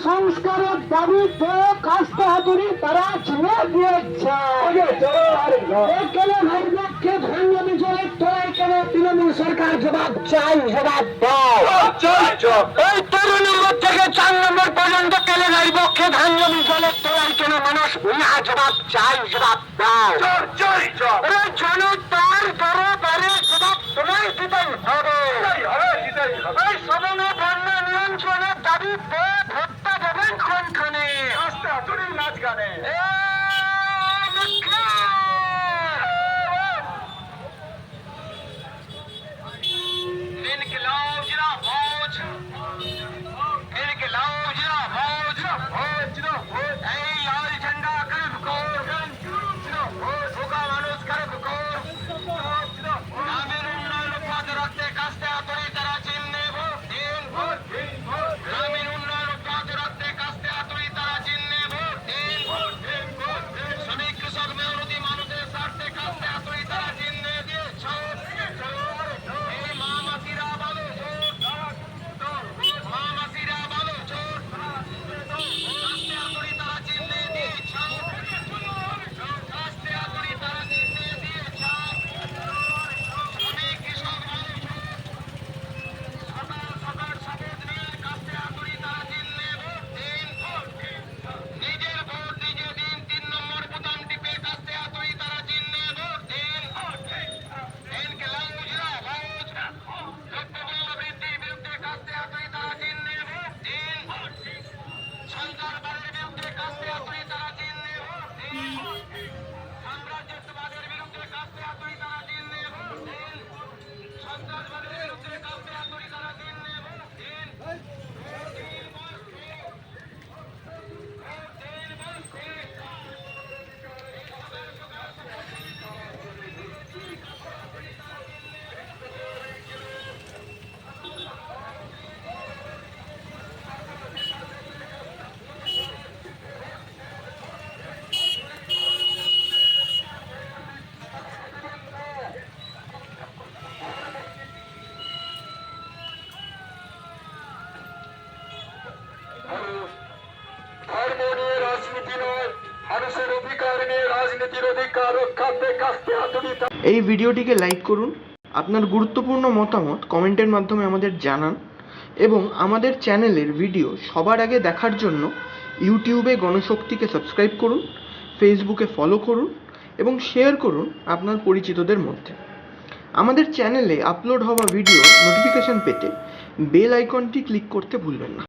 সংস্কারের দাবিতে কাস্তে হাতুড়ি তারা ছিঁড়ে দিয়েছে। ভাইকে ভাঙ্গ বিজয়ের তোরাই কেন তৃণমূল সরকার জবাব চাই, জবাব দাও। এই 13 নম্বর থেকে 4 নম্বর পর্যন্ত কেলেঙ্কারির পক্ষে ভাঙ্গ বিজয়ের তোরাই কেন মানুষ জবাব চাই, জবাব দাও। জনতার দরবারে জবাব তোমায় দিতেই হবে। এই সবনে বন্যা নিয়ন্ত্রণের দাবিতে ভোটটা দেবেন কোনখানে? কাস্তে হাতুড়ির নাচ গানে। ধর্ম নিয়ে রাজনীতি নয়, মানুষের অধিকার নিয়ে রাজনীতির অধিকার রক্ষার্থে কাস্তে হাতুড়ি। এই ভিডিওটিকে লাইক করুন, আপনার গুরুত্বপূর্ণ মতামত কমেন্টের মাধ্যমে আমাদের জানান এবং আমাদের চ্যানেলের ভিডিও সবার আগে দেখার জন্য ইউটিউবে গণশক্তিকে সাবস্ক্রাইব করুন, ফেসবুকে ফলো করুন এবং শেয়ার করুন আপনার পরিচিতদের মধ্যে। আমাদের চ্যানেলে আপলোড হওয়া ভিডিও নোটিফিকেশন পেতে বেল আইকনটি ক্লিক করতে ভুলবেন না।